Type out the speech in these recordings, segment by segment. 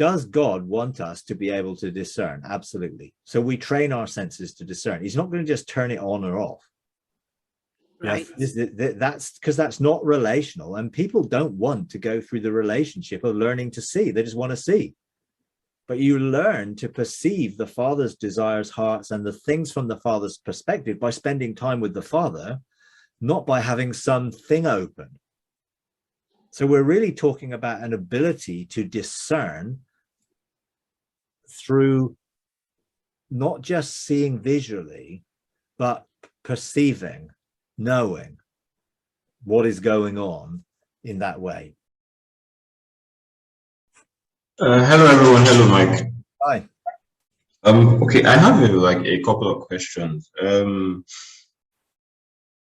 does God want us to be able to discern? Absolutely. So we train our senses to discern. He's not going to just turn it on or off. Right. That's because that's not relational, and people don't want to go through the relationship of learning to see. They just want to see. But you learn to perceive the Father's desires, hearts, and the things from the Father's perspective by spending time with the Father, not by having something open. So we're really talking about an ability to discern through not just seeing visually, but perceiving, knowing what is going on in that way. Hello, everyone. Hello, Mike. Hi. Okay, I have a couple of questions.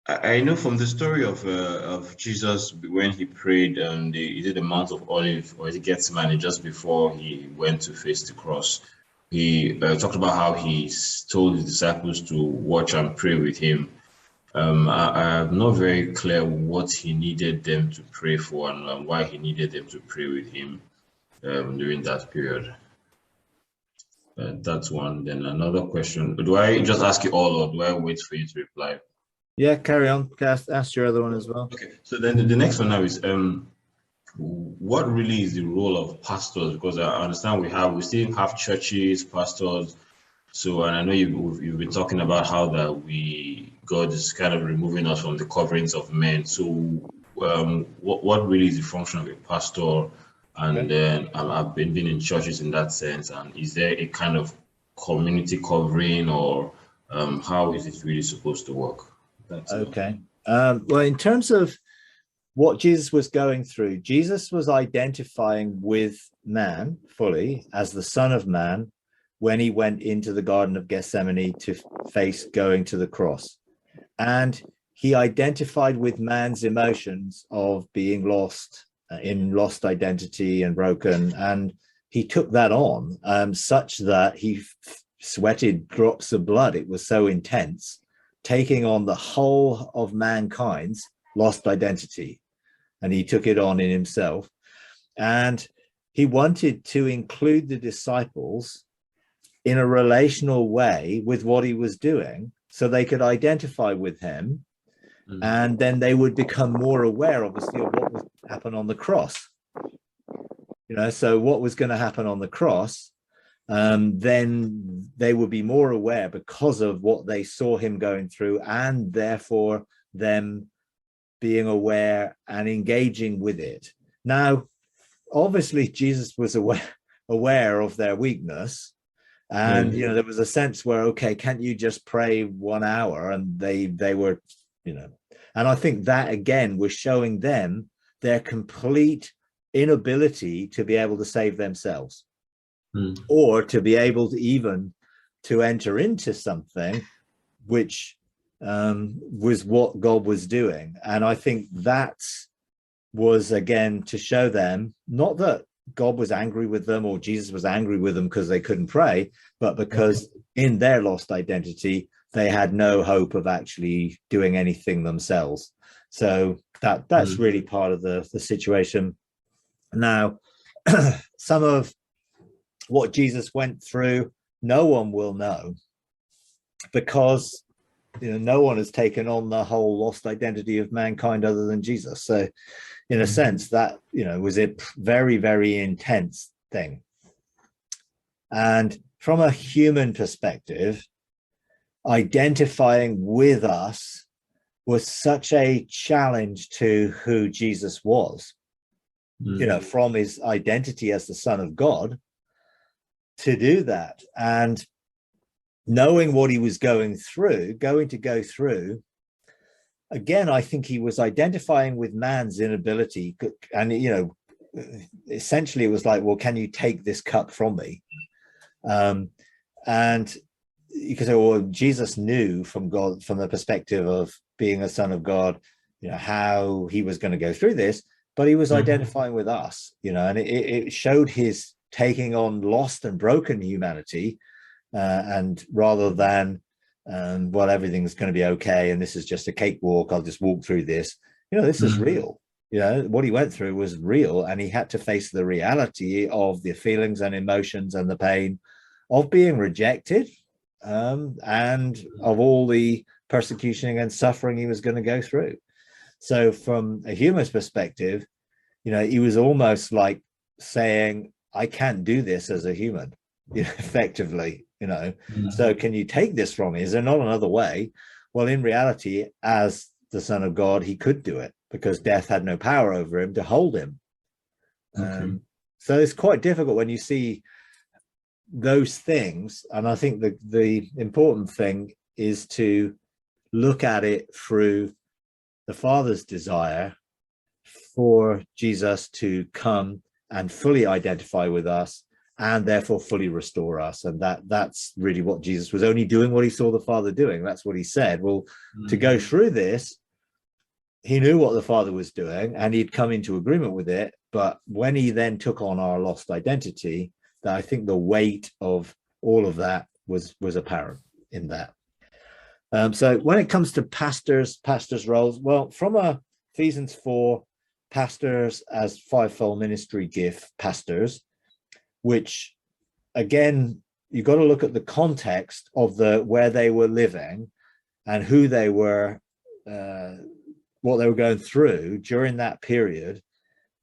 I know from the story of Jesus when he prayed, he did the Mount of Olives, or is it Gethsemane, just before he went to face the cross. He talked about how he told his disciples to watch and pray with him. I'm not very clear what he needed them to pray for and why he needed them to pray with him during that period. That's one. Then another question. Do I just ask you all, or do I wait for you to reply? Yeah, carry on. Ask your other one as well. Okay. So then the next one now is what really is the role of pastors? Because I understand we still have churches, pastors. So, and I know you've been talking about how that God is kind of removing us from the coverings of men. So, what really is the function of a pastor? And then I've been in churches in that sense. And is there a kind of community covering, or how is it really supposed to work? Okay. Well, in terms of what Jesus was going through, Jesus was identifying with man fully as the Son of Man when he went into the Garden of Gethsemane to face going to the cross. And he identified with man's emotions of being lost, in lost identity and broken. And he took that on such that he sweated drops of blood. It was so intense, taking on the whole of mankind's lost identity. And he took it on in himself. And he wanted to include the disciples in a relational way with what he was doing, so they could identify with him. And then they would become more aware, obviously, of what would happen on the cross. So what was going to happen on the cross, then they would be more aware because of what they saw him going through, and therefore them being aware and engaging with it. Now, obviously, Jesus was aware of their weakness. And, there was a sense where, okay, can't you just pray 1 hour? And they were, and I think that, again, was showing them their complete inability to be able to save themselves, or to be able to even to enter into something which was what God was doing. And I think that was, again, to show them, not that God was angry with them or Jesus was angry with them because they couldn't pray, but because in their lost identity, they had no hope of actually doing anything themselves. So that's really part of the situation. Now, some of what Jesus went through, no one will know, because no one has taken on the whole lost identity of mankind other than Jesus. So in a sense, that was a very, very intense thing. And from a human perspective, identifying with us was such a challenge to who Jesus was, from his identity as the Son of God, to do that. And knowing what he was going to go through, again, I think he was identifying with man's inability. And, essentially it was like, well, can you take this cup from me? And you could say, well, Jesus knew from God, from the perspective of being a son of God, how he was going to go through this, but he was identifying with us, and it showed his taking on lost and broken humanity, and rather than, well, everything's going to be okay, and this is just a cakewalk, I'll just walk through this. This is real. You know, what he went through was real, and he had to face the reality of the feelings and emotions and the pain of being rejected, and of all the persecution and suffering he was going to go through. So from a human's perspective, you know, he was almost like saying, I can't do this as a human, you know, effectively, you know. So can you take this from me? Is there not another way? Well, in reality, as the Son of God, he could do it, because death had no power over him to hold him. Okay. So it's quite difficult when you see those things. And I think the important thing is to look at it through the Father's desire for Jesus to come and fully identify with us, and therefore fully restore us. And that's really what Jesus was only doing, what he saw the Father doing. That's what he said. Well, to go through this, he knew what the Father was doing, and he'd come into agreement with it. But when he then took on our lost identity, that I think the weight of all of that was apparent in that. So when it comes to pastors' roles, well, from Ephesians 4, pastors as fivefold ministry gift pastors, which again, you've got to look at the context of where they were living and who they were, what they were going through during that period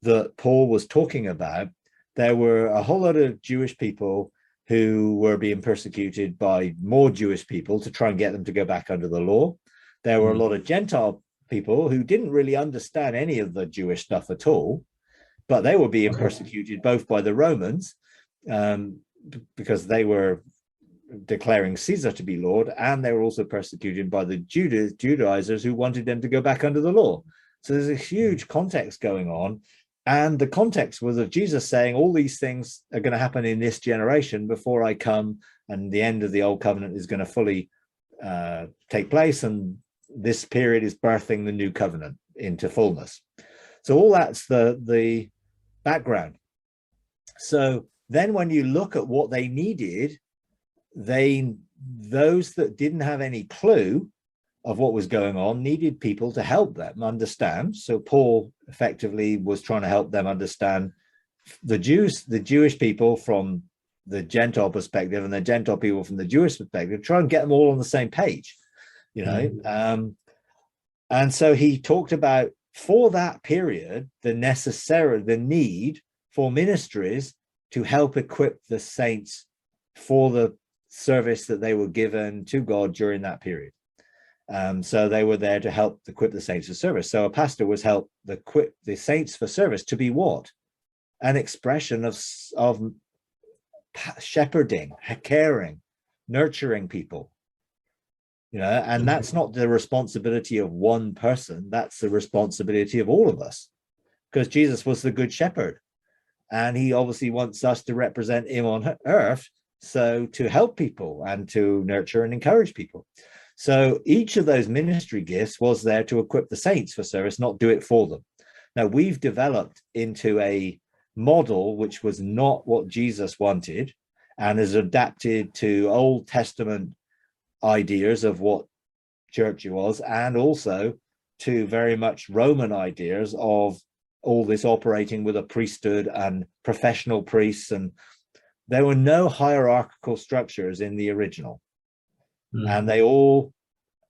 that Paul was talking about. There were a whole lot of Jewish people who were being persecuted by more Jewish people to try and get them to go back under the law. There were a lot of Gentile people who didn't really understand any of the Jewish stuff at all, but they were being persecuted both by the Romans, because they were declaring Caesar to be Lord, and they were also persecuted by the Judaizers who wanted them to go back under the law. So there's a huge context going on. And the context was of Jesus saying all these things are going to happen in this generation before I come, and the end of the old covenant is going to fully take place, and this period is birthing the new covenant into fullness. So all that's the background. So then when you look at what they needed, those that didn't have any clue of what was going on needed people to help them understand. So Paul effectively was trying to help them understand the Jewish people from the Gentile perspective, and the Gentile people from the Jewish perspective, try and get them all on the same page, you know. And so he talked about, for that period, the need for ministries to help equip the saints for the service that they were given to God during that period. So they were there to help equip the saints for service. So a pastor was help equip the saints for service to be what? An expression of shepherding, caring, nurturing people. You know, and that's not the responsibility of one person. That's the responsibility of all of us, because Jesus was the good shepherd, and he obviously wants us to represent him on earth. So to help people and to nurture and encourage people. So each of those ministry gifts was there to equip the saints for service, not do it for them. Now, we've developed into a model which was not what Jesus wanted, and is adapted to Old Testament ideas of what church was, and also to very much Roman ideas of all this operating with a priesthood and professional priests. And there were no hierarchical structures in the original. And they all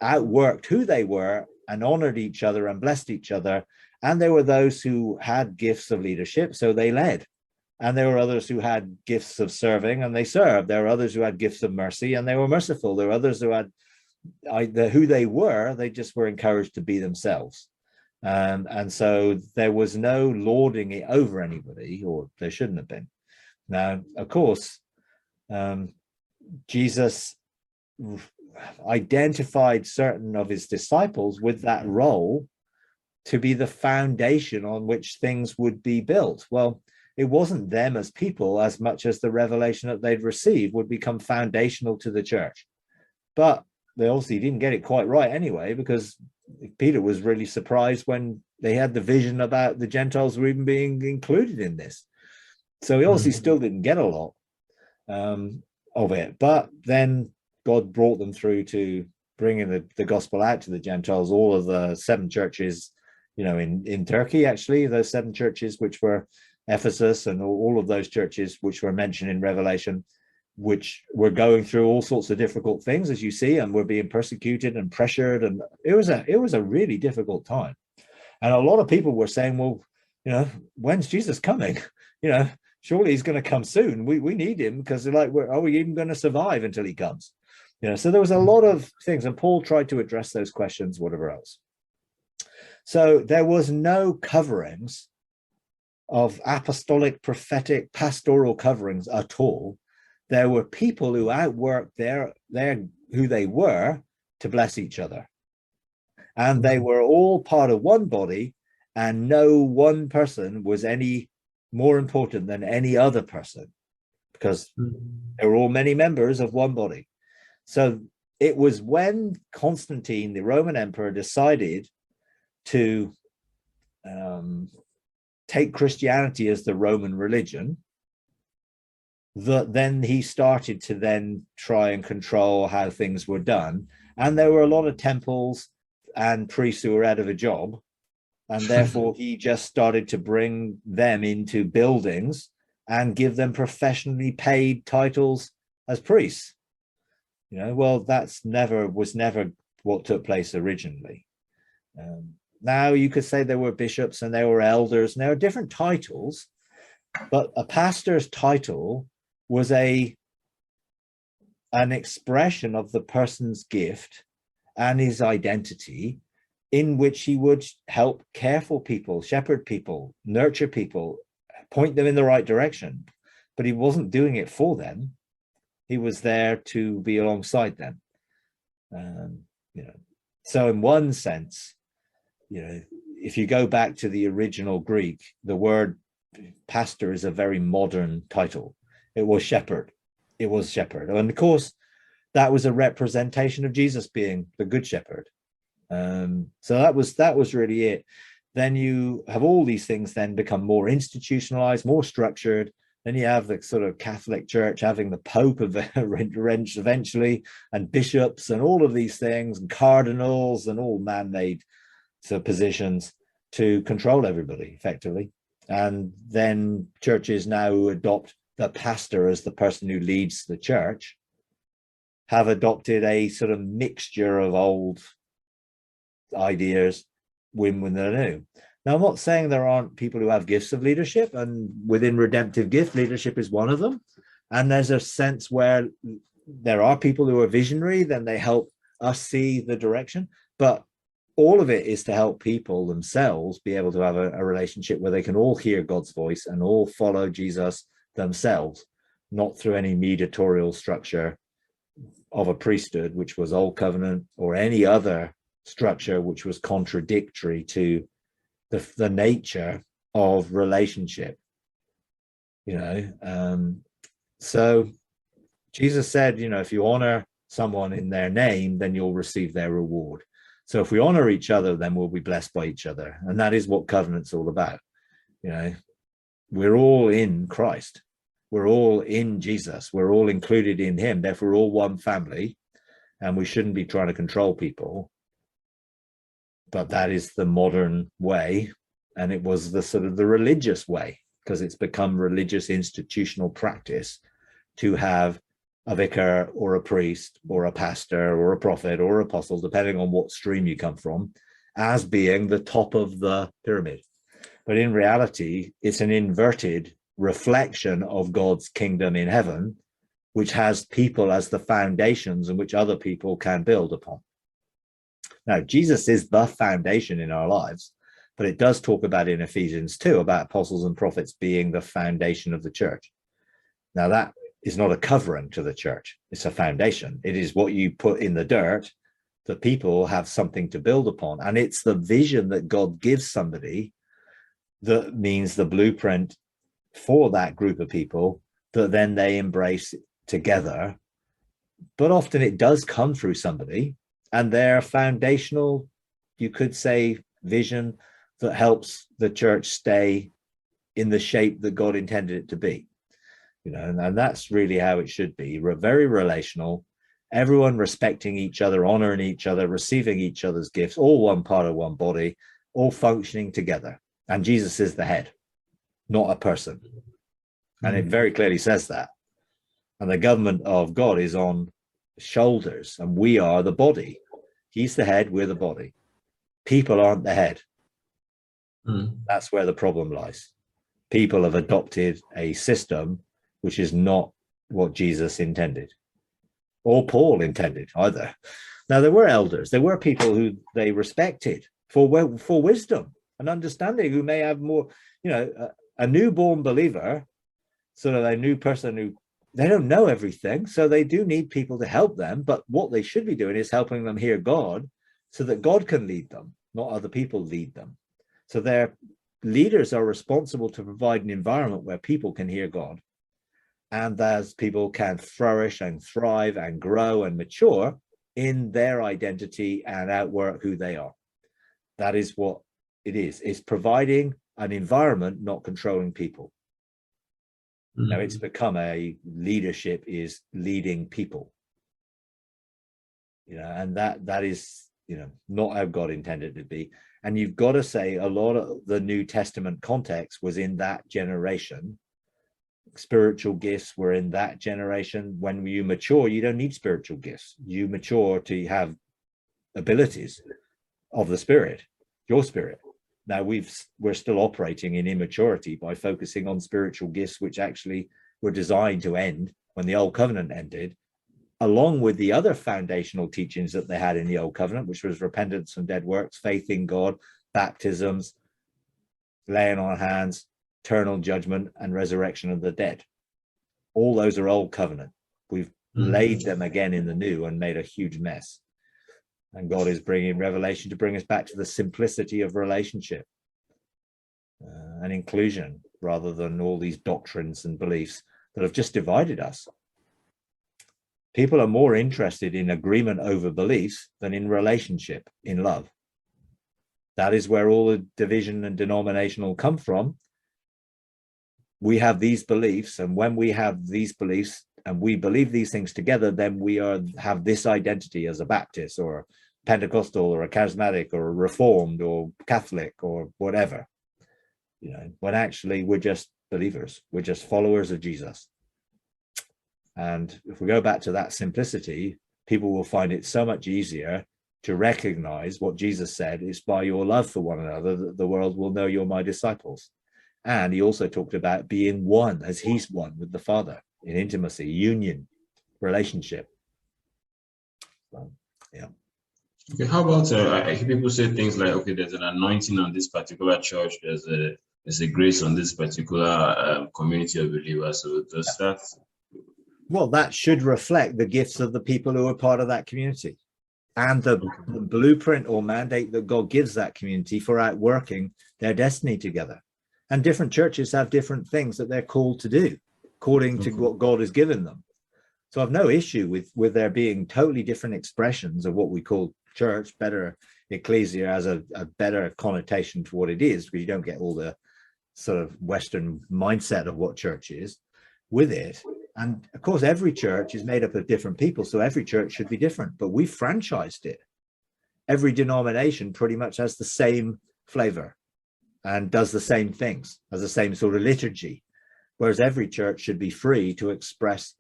outworked who they were and honored each other and blessed each other. And there were those who had gifts of leadership, so they led. And there were others who had gifts of serving, and they served. There were others who had gifts of mercy, and they were merciful. There were others who had who they were, they just were encouraged to be themselves. And so there was no lording it over anybody, or there shouldn't have been. Now, of course, Jesus identified certain of his disciples with that role to be the foundation on which things would be built. Well, it wasn't them as people as much as the revelation that they'd received would become foundational to the church. But they obviously didn't get it quite right anyway, because Peter was really surprised when they had the vision about the Gentiles were even being included in this. So he obviously still didn't get a lot of it. But then God brought them through to bringing the gospel out to the Gentiles. All of the 7 churches in Turkey, actually, those 7 churches, which were Ephesus and all of those churches which were mentioned in Revelation, which were going through all sorts of difficult things, as you see, and were being persecuted and pressured. And it was a really difficult time. And a lot of people were saying, well, when's Jesus coming? Surely he's going to come soon. We need him, because they're like, are we even going to survive until he comes? So there was a lot of things, and Paul tried to address those questions, whatever else. So there was no coverings of apostolic, prophetic, pastoral coverings at all. There were people who outworked their who they were to bless each other. And they were all part of one body, and no one person was any more important than any other person, because they were all many members of one body. So it was when Constantine, the Roman emperor, decided to take Christianity as the Roman religion, that then he started to then try and control how things were done. And there were a lot of temples and priests who were out of a job, and therefore he just started to bring them into buildings and give them professionally paid titles as priests. Well, was never what took place originally. Now you could say there were bishops and there were elders, and there are different titles, but a pastor's title was an expression of the person's gift and his identity, in which he would help care for people, shepherd people, nurture people, point them in the right direction. But he wasn't doing it for them. He was there to be alongside them. So in one sense, if you go back to the original Greek, the word pastor is a very modern title. It was shepherd. And of course, that was a representation of Jesus being the good shepherd. So that was really it. Then you have all these things then become more institutionalized, more structured. Then you have the sort of Catholic Church having the Pope eventually, and bishops and all of these things, and cardinals and all man-made positions to control everybody effectively. And then churches now adopt the pastor as the person who leads the church, have adopted a sort of mixture of old ideas with the new. Now, I'm not saying there aren't people who have gifts of leadership, and within redemptive gift, leadership is one of them. And there's a sense where there are people who are visionary, then they help us see the direction. But all of it is to help people themselves be able to have a relationship where they can all hear God's voice and all follow Jesus themselves, not through any mediatorial structure of a priesthood, which was old covenant, or any other structure which was contradictory to the nature of relationship. So Jesus said, if you honor someone in their name, then you'll receive their reward. So if we honor each other, then we'll be blessed by each other. And that is what covenant's all about. We're all in Christ. We're all in Jesus. We're all included in him. Therefore, we're all one family, and we shouldn't be trying to control people. But that is the modern way. And it was the sort of the religious way, because it's become religious institutional practice to have a vicar or a priest or a pastor or a prophet or apostle, depending on what stream you come from, as being the top of the pyramid. But in reality, it's an inverted reflection of God's kingdom in heaven, which has people as the foundations and which other people can build upon. Now, Jesus is the foundation in our lives, but it does talk about in Ephesians 2 about apostles and prophets being the foundation of the church. Now, that is not a covering to the church. It's a foundation. It is what you put in the dirt that people have something to build upon. And it's the vision that God gives somebody that means the blueprint for that group of people that then they embrace together. But often it does come through somebody, and their foundational, you could say, vision that helps the church stay in the shape that God intended it to be. And that's really how it should be. We're very relational, everyone respecting each other, honoring each other, receiving each other's gifts, all one part of one body, all functioning together. And Jesus is the head, not a person. And it very clearly says that. And the government of God is on shoulders, and we are the body. He's the head, we're the body. People aren't the head. That's where the problem lies. People have adopted a system which is not what Jesus intended, or Paul intended either. Now, there were elders, there were people who they respected for wisdom and understanding, who may have more, a newborn believer, sort of a new person who, they don't know everything, so they do need people to help them. But what they should be doing is helping them hear God, so that God can lead them, not other people lead them. So their leaders are responsible to provide an environment where people can hear God, and as people can flourish and thrive and grow and mature in their identity and outwork who they are. That is what it is. It's providing an environment, not controlling people. Now, it's become a leadership is leading people, and that is, not how God intended it to be. And you've got to say a lot of the New Testament context was in that generation. Spiritual gifts were in that generation. When you mature, you don't need spiritual gifts. You mature to have abilities of the Spirit, your spirit. Now we're still operating in immaturity by focusing on spiritual gifts, which actually were designed to end when the Old Covenant ended, along with the other foundational teachings that they had in the Old Covenant, which was repentance from dead works, faith in God, baptisms, laying on hands, eternal judgment, and resurrection of the dead. All those are Old Covenant. We've laid them again in the new and made a huge mess. And God is bringing revelation to bring us back to the simplicity of relationship and inclusion, rather than all these doctrines and beliefs that have just divided us. People are more interested in agreement over beliefs than in relationship, in love. That is where all the division and denominational come from. We have these beliefs, and when we have these beliefs and we believe these things together, then we have this identity as a Baptist or a Pentecostal or a charismatic or a Reformed or Catholic or whatever, when actually we're just believers, we're just followers of Jesus. And if we go back to that simplicity, people will find it so much easier to recognize what Jesus said is by your love for one another that the world will know you're my disciples. And he also talked about being one as he's one with the Father, in intimacy, union, relationship. So, yeah. Okay, how about I hear people say things like, okay, there's an anointing on this particular church, there's a grace on this particular community of believers. So does that? Well, that should reflect the gifts of the people who are part of that community, and the blueprint or mandate that God gives that community for outworking their destiny together. And different churches have different things that they're called to do according to what God has given them. So I've no issue with there being totally different expressions of what we call church. Better ecclesia has a better connotation to what it is, because you don't get all the sort of Western mindset of what church is with it. And of course, every church is made up of different people, so every church should be different, but we franchised it. Every denomination pretty much has the same flavor and does the same things, has the same sort of liturgy, whereas every church should be free to express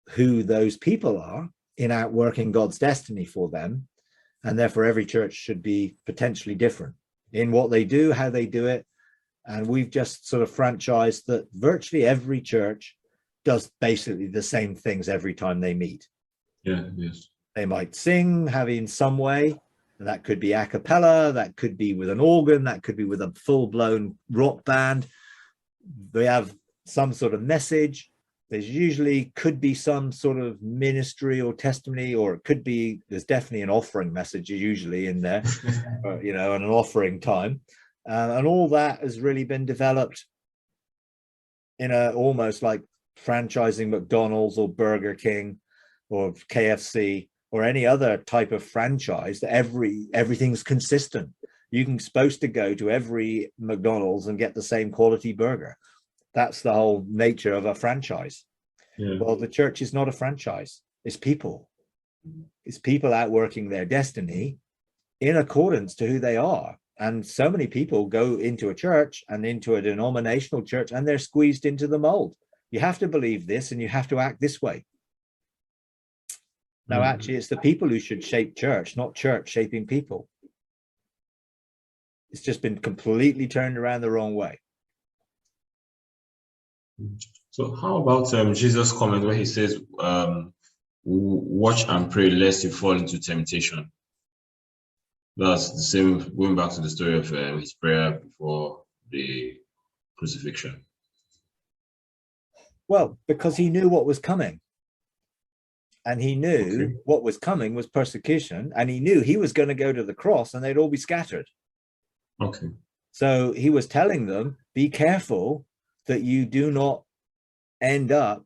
who those people are in outworking God's destiny for them. And therefore every church should be potentially different in what they do, how they do it. And we've just sort of franchised that virtually every church does basically the same things every time they meet. Yeah, yes. They might sing, in some way, and that could be a cappella, that could be with an organ, that could be with a full-blown rock band. They have some sort of message. There's usually could be some sort of ministry or testimony, or it could be, there's definitely an offering message usually in there, and an offering time. And all that has really been developed in a almost like franchising McDonald's or Burger King or KFC or any other type of franchise, that everything's consistent. You're supposed to go to every McDonald's and get the same quality burger. That's the whole nature of a franchise. Yeah. Well, the church is not a franchise. It's people. It's people outworking their destiny in accordance to who they are And so many people go into a church and into a denominational church, and they're squeezed into the mold. You have to believe this and you have to act this way. Now, actually, it's the people who should shape church, not church shaping people. It's just been completely turned around the wrong way. So how about Jesus' comment where he says, watch and pray lest you fall into temptation? That's the same, going back to the story of his prayer before the crucifixion. Well, because he knew what was coming. And he knew what was coming was persecution. And he knew he was going to go to the cross and they'd all be scattered. Okay. So he was telling them, be careful that you do not end up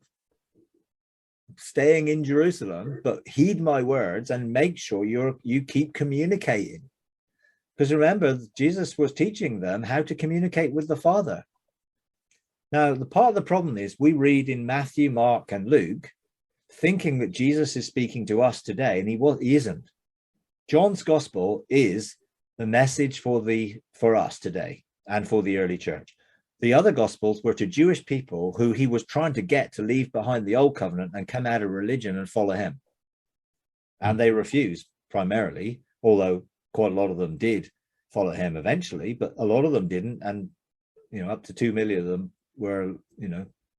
staying in Jerusalem, but heed my words and make sure you keep communicating. Because remember, Jesus was teaching them how to communicate with the Father. Now, the part of the problem is we read in Matthew, Mark, and Luke, thinking that Jesus is speaking to us today, and he isn't. John's gospel is the message for us today and for the early church. The other gospels were to Jewish people who he was trying to get to leave behind the old covenant and come out of religion and follow him. And they refused primarily, although quite a lot of them did follow him eventually, but a lot of them didn't. And, up to 2 million of them were,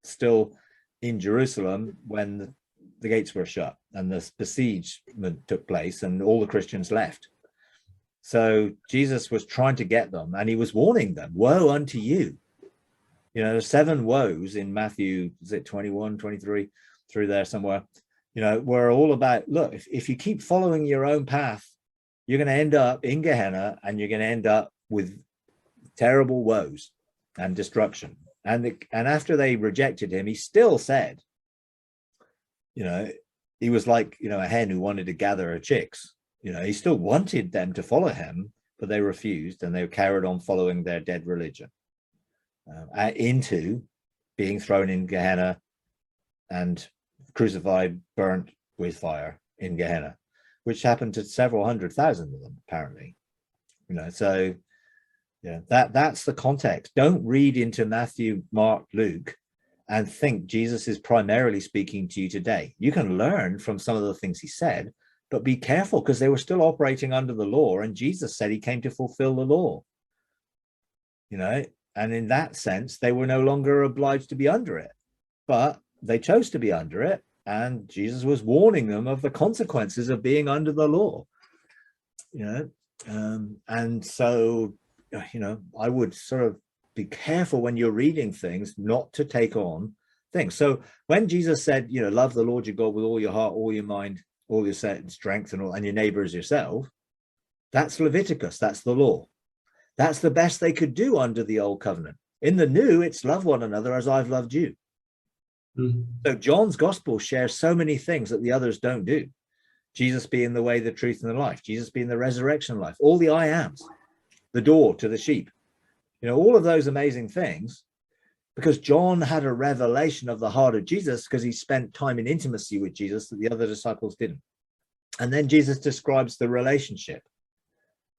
still in Jerusalem when the gates were shut and the besiegement took place and all the Christians left. So Jesus was trying to get them and he was warning them, woe unto you. There's 7 woes in Matthew, is it 21, 23, through there somewhere, were all about, look, if you keep following your own path, you're going to end up in Gehenna and you're going to end up with terrible woes and destruction. And after they rejected him, he still said, he was like, a hen who wanted to gather her chicks. He still wanted them to follow him, but they refused and they carried on following their dead religion. Into being thrown in Gehenna and crucified, burnt with fire in Gehenna, which happened to several 100,000 of them, apparently. So yeah, that's the context. Don't read into Matthew, Mark, Luke, and think Jesus is primarily speaking to you today. You can learn from some of the things he said, but be careful because they were still operating under the law, and Jesus said he came to fulfill the law. And in that sense, they were no longer obliged to be under it, but they chose to be under it. And Jesus was warning them of the consequences of being under the law, and so, I would sort of be careful when you're reading things not to take on things. So when Jesus said, love the Lord your God with all your heart, all your mind, all your strength, and your neighbor as yourself, that's Leviticus, that's the law. That's the best they could do under the old covenant. In the new, it's love one another as I've loved you. Mm-hmm. So John's gospel shares so many things that the others don't do. Jesus being the way, the truth, and the life. Jesus being the resurrection life. All the I ams, the door to the sheep. All of those amazing things, because John had a revelation of the heart of Jesus because he spent time in intimacy with Jesus that the other disciples didn't. And then Jesus describes the relationship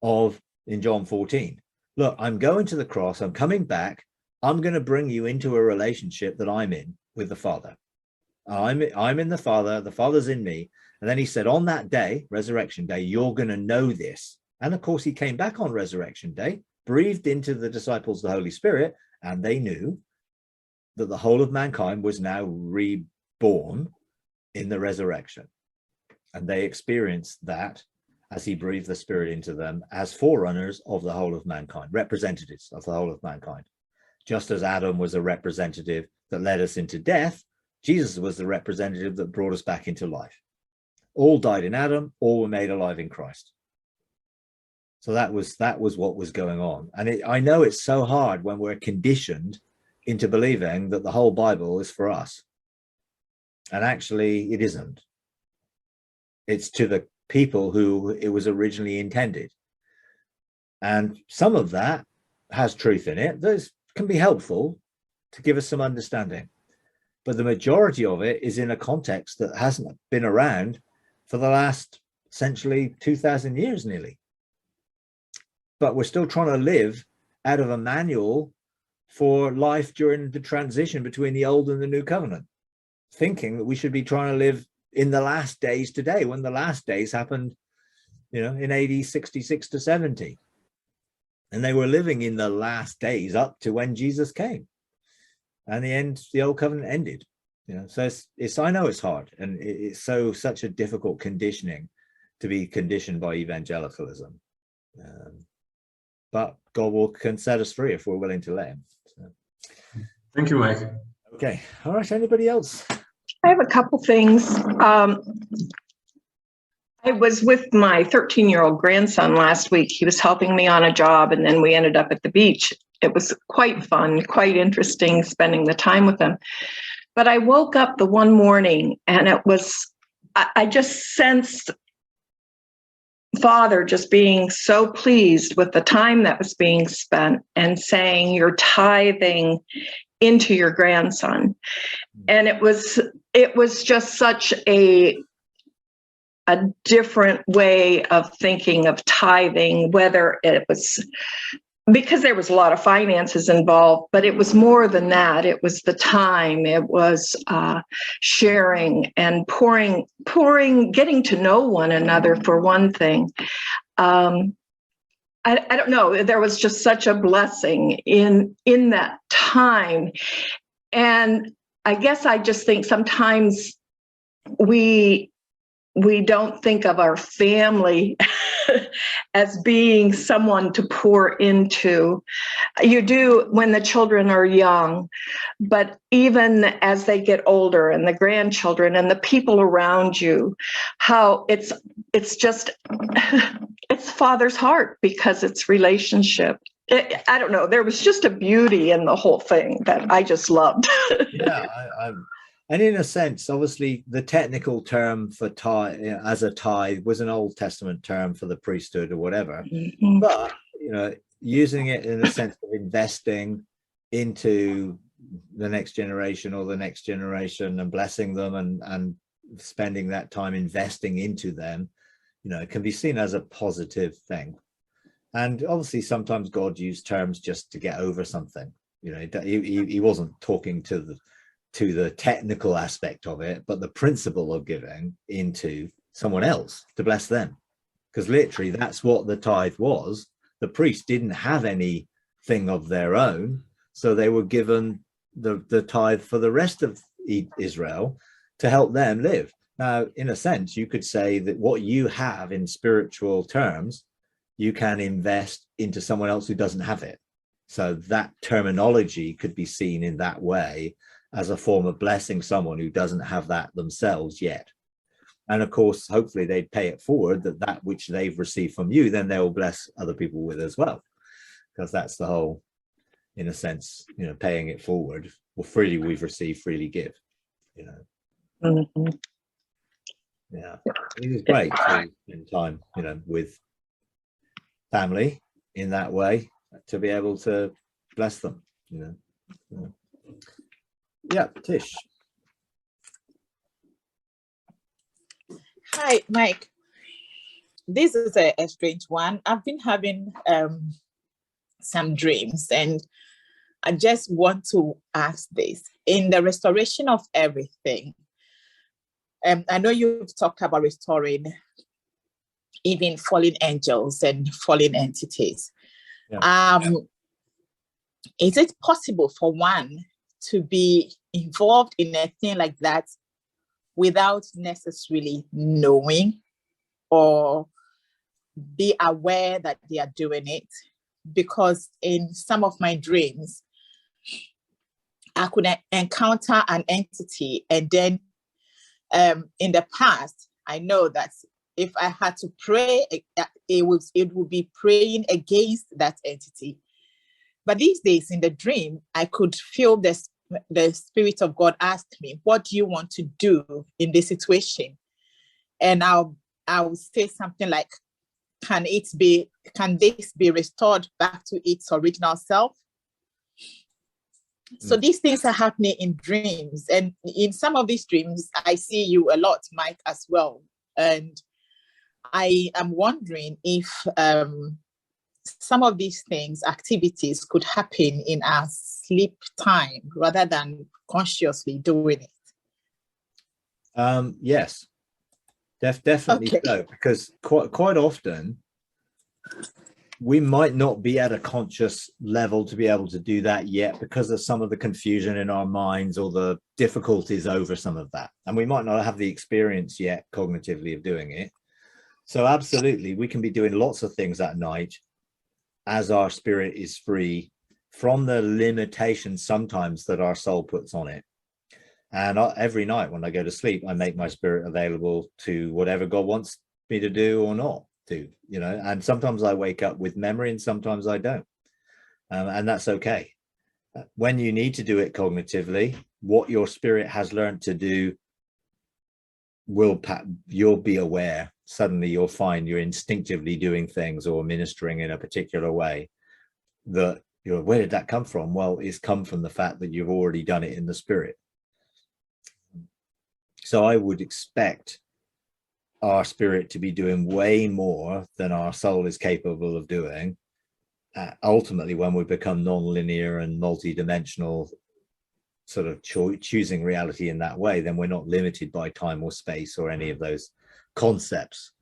in John 14. Look, I'm going to the cross. I'm coming back. I'm going to bring you into a relationship that I'm in with the Father. I'm in the Father. The Father's in me. And then he said, on that day, resurrection day, you're going to know this. And of course, he came back on resurrection day, breathed into the disciples the Holy Spirit, and they knew that the whole of mankind was now reborn in the resurrection. And they experienced that as he breathed the Spirit into them as forerunners of the whole of mankind, representatives of the whole of mankind. Just as Adam was a representative that led us into death, Jesus was the representative that brought us back into life. All died in Adam, all were made alive in Christ. So that was what was going on. And I know it's so hard when we're conditioned into believing that the whole Bible is for us. And actually, it isn't. It's to the people who it was originally intended. And some of that has truth in it. Those can be helpful to give us some understanding. But the majority of it is in a context that hasn't been around for the last essentially 2,000 years nearly. but we're still trying to live out of a manual for life during the transition between the old and the new covenant, thinking that we should be trying to live in the last days today, when the last days happened, in AD 66 to 70. And they were living in the last days up to when Jesus came. And the old covenant ended. So it's I know it's hard, and it's such a difficult conditioning to be conditioned by evangelicalism. But God can set us free if we're willing to let him. So. Thank you, Mike. Okay. All right. Anybody else? I have a couple things. I was with my 13-year-old grandson last week. He was helping me on a job, and then we ended up at the beach. It was quite fun, quite interesting spending the time with him. But I woke up the one morning, and I just sensed Father just being so pleased with the time that was being spent and saying, you're tithing into your grandson. And it was just such a different way of thinking of tithing, whether it was because there was a lot of finances involved, but it was more than that. It was the time, it was sharing and pouring, getting to know one another for one thing. I don't know, there was just such a blessing in that time. And I guess I just think sometimes we don't think of our family as being someone to pour into. You do when the children are young, but even as they get older and the grandchildren and the people around you, how it's just, it's Father's heart because it's relationship. I don't know, there was just a beauty in the whole thing that I just loved. Yeah, and in a sense, obviously, the technical term for tithe, as a tithe, was an Old Testament term for the priesthood or whatever. Mm-hmm. But using it in the sense of investing into the next generation or the next generation and blessing them and spending that time investing into them, it can be seen as a positive thing. And obviously, sometimes God used terms just to get over something. He wasn't talking to the technical aspect of it, but the principle of giving into someone else to bless them, because literally that's what the tithe was. The priest didn't have anything of their own, so they were given the tithe for the rest of Israel to help them live. Now, in a sense, you could say that what you have in spiritual terms, you can invest into someone else who doesn't have it. So that terminology could be seen in that way, as a form of blessing someone who doesn't have that themselves yet. And of course, hopefully they'd pay it forward, that which they've received from you, then they'll bless other people with as well. Because that's the whole, in a sense, paying it forward. Well, freely we've received, freely give, Mm-hmm. Yeah, it is great to spend time, with family in that way, to be able to bless them, Yeah, Tish. Hi, Mike. This is a strange one. I've been having some dreams, and I just want to ask this. In the restoration of everything, I know you've talked about restoring even fallen angels and fallen entities. Yeah. Is it possible for one to be involved in a thing like that without necessarily knowing or be aware that they are doing it? Because in some of my dreams, I could encounter an entity, and then in the past, I know that if I had to pray, it would be praying against that entity. But these days in the dream, I could feel the Spirit of God ask me, what do you want to do in this situation? And I'll say something like, can this be restored back to its original self? So these things are happening in dreams. And in some of these dreams, I see you a lot, Mike, as well. And I am wondering if some of these things, activities could happen in our sleep time rather than consciously doing it. Yes, definitely. Okay. So, because quite often we might not be at a conscious level to be able to do that yet because of some of the confusion in our minds or the difficulties over some of that. And we might not have the experience yet cognitively of doing it. So absolutely, we can be doing lots of things at night as our spirit is free from the limitations sometimes that our soul puts on it. And every night when I go to sleep, I make my spirit available to whatever God wants me to do or not do, you know, and sometimes I wake up with memory and sometimes I don't. And that's okay. When you need to do it cognitively, what your spirit has learned to do, you'll be aware. Suddenly you'll find you're instinctively doing things or ministering in a particular way that, you know, where did that come from? Well, it's come from the fact that you've already done it in the spirit. So I would expect our spirit to be doing way more than our soul is capable of doing. Ultimately, when we become non-linear and multi-dimensional, sort of choosing reality in that way, then we're not limited by time or space or any of those concepts,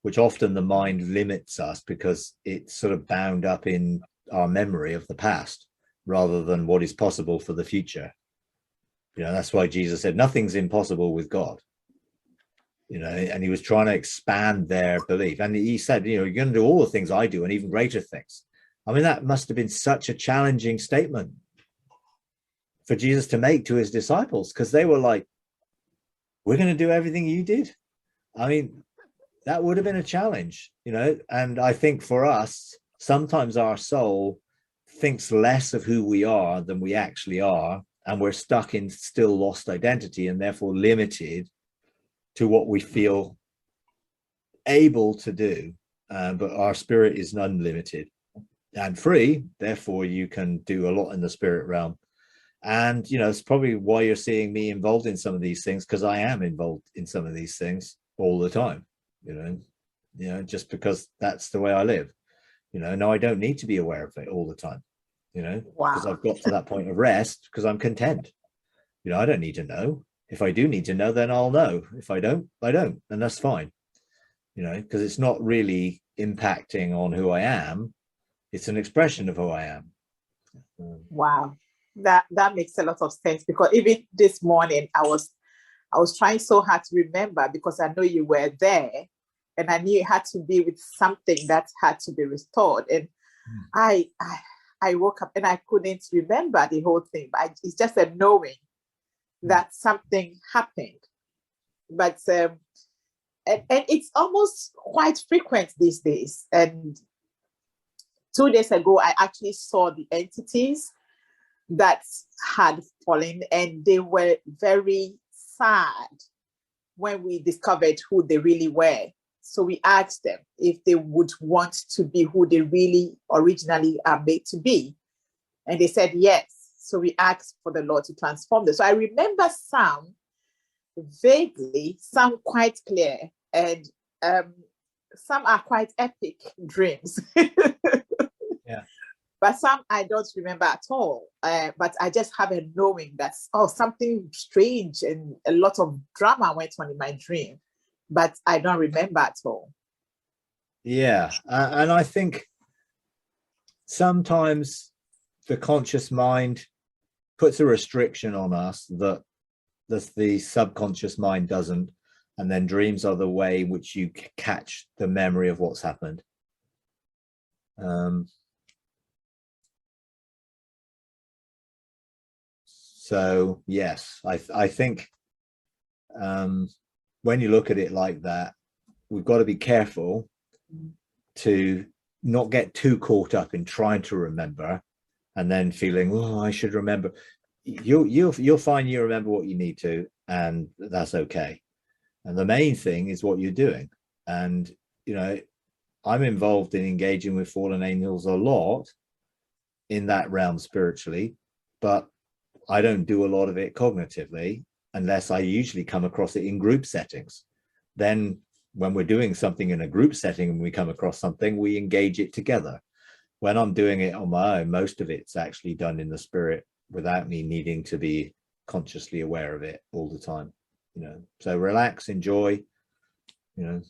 which often the mind limits us because it's sort of bound up in our memory of the past rather than what is possible for the future. You know, that's why Jesus said nothing's impossible with God. You know, and he was trying to expand their belief. And he said, you know, you're going to do all the things I do and even greater things. I mean, that must have been such a challenging statement for Jesus to make to his disciples, because they were like, we're going to do everything you did. I mean, that would have been a challenge, you know. And I think for us, sometimes our soul thinks less of who we are than we actually are. And we're stuck in still lost identity and therefore limited to what we feel able to do, but our spirit is unlimited and free. Therefore, you can do a lot in the spirit realm. And, you know, it's probably why you're seeing me involved in some of these things, because I am involved in some of these things all the time, you know, just because that's the way I live. You know, no, I don't need to be aware of it all the time, you know, because I've got to that point of rest because I'm content. You know, I don't need to know. If I do need to know, then I'll know. If I don't, I don't. And that's fine, you know, because it's not really impacting on who I am. It's an expression of who I am. Wow. That makes a lot of sense, because even this morning I was trying so hard to remember, because I know you were there and I knew it had to be with something that had to be restored. And I woke up and I couldn't remember the whole thing, but it's just a knowing that something happened. But and it's almost quite frequent these days. And 2 days ago, I actually saw the entities that had fallen, and they were very sad when we discovered who they really were. So we asked them if they would want to be who they really originally are made to be. And they said yes. So we asked for the Lord to transform them. So I remember some vaguely, some quite clear, and some are quite epic dreams. Yeah. But some I don't remember at all. But I just have a knowing that, something strange and a lot of drama went on in my dream, but I don't remember at all. Yeah. And I think sometimes the conscious mind puts a restriction on us that the subconscious mind doesn't. And then dreams are the way in which you catch the memory of what's happened. So yes, I think when you look at it like that, we've got to be careful to not get too caught up in trying to remember and then feeling, I should remember. You'll find you remember what you need to, and that's okay. And the main thing is what you're doing. And, you know, I'm involved in engaging with fallen angels a lot in that realm spiritually, but I don't do a lot of it cognitively unless I usually come across it in group settings. Then when we're doing something in a group setting and we come across something, we engage it together. when I'm doing it on my own, most of it's actually done in the spirit without me needing to be consciously aware of it all the time, you know. So relax, enjoy, you know,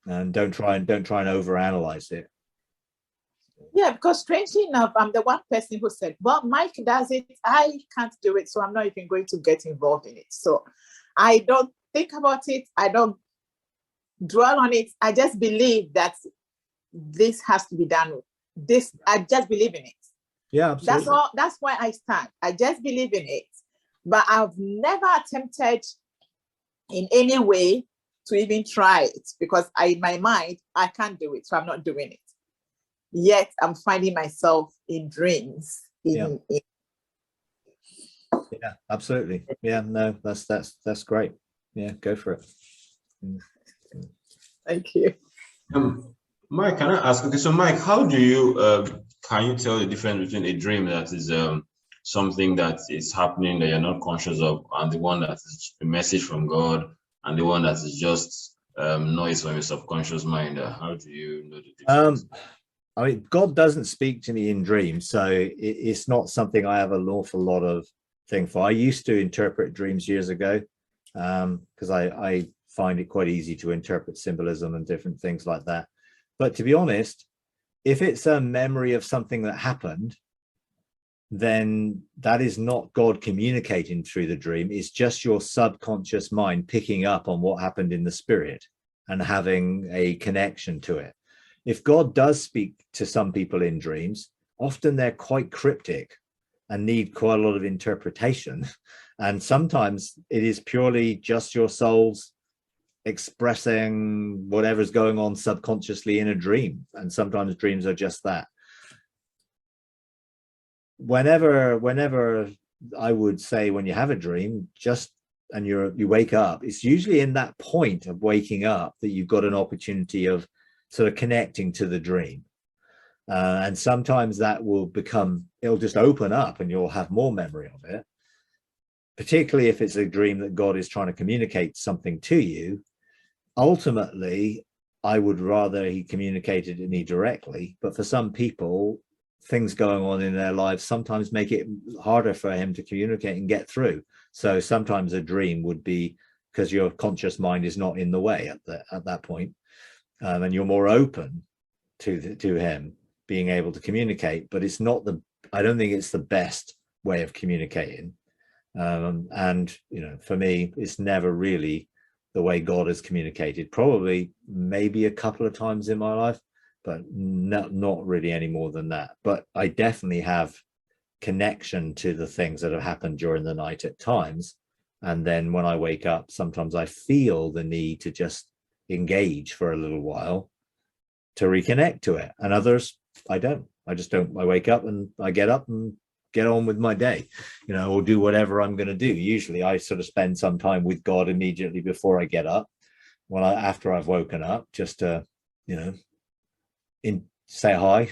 and don't try and overanalyze it. Yeah, because strangely enough, I'm the one person who said, well, Mike does it, I can't do it, so I'm not even going to get involved in it. So I don't think about it, I don't dwell on it, I just believe that this has to be done. I just believe in it. Yeah, absolutely. That's why I stand. I just believe in it. But I've never attempted in any way to even try it, because in my mind, I can't do it, so I'm not doing it. Yet I'm finding myself in dreams. Yeah, absolutely. Yeah, no, that's great. Yeah, go for it. Thank you. Mike, can I ask? Okay, so Mike, how do you can you tell the difference between a dream that is something that is happening that you're not conscious of, and the one that is a message from God, and the one that is just noise from your subconscious mind? How do you know the difference? I mean, God doesn't speak to me in dreams, so it's not something I have an awful lot of thing for. I used to interpret dreams years ago, because I find it quite easy to interpret symbolism and different things like that. But to be honest, if it's a memory of something that happened, then that is not God communicating through the dream. It's just your subconscious mind picking up on what happened in the spirit and having a connection to it. If God does speak to some people in dreams, often they're quite cryptic and need quite a lot of interpretation. And sometimes it is purely just your soul's expressing whatever's going on subconsciously in a dream. And sometimes dreams are just that. Whenever I would say, when you have a dream, and you wake up, it's usually in that point of waking up that you've got an opportunity of sort of connecting to the dream. And sometimes that will it'll just open up and you'll have more memory of it, particularly if it's a dream that God is trying to communicate something to you. Ultimately, I would rather he communicated to me directly, but for some people, things going on in their lives sometimes make it harder for him to communicate and get through. So sometimes a dream would be because your conscious mind is not in the way at that point. And you're more open to him being able to communicate, but it's not I don't think it's the best way of communicating. And, you know, for me, it's never really the way God has communicated. Probably maybe a couple of times in my life, but not really any more than that. But I definitely have connection to the things that have happened during the night at times. And then when I wake up, sometimes I feel the need to just engage for a little while to reconnect to it, and others I don't. I just don't. I wake up and I get up and get on with my day, you know, or do whatever I'm going to do. Usually I sort of spend some time with God immediately before I get up, after I've woken up, just to, you know, say hi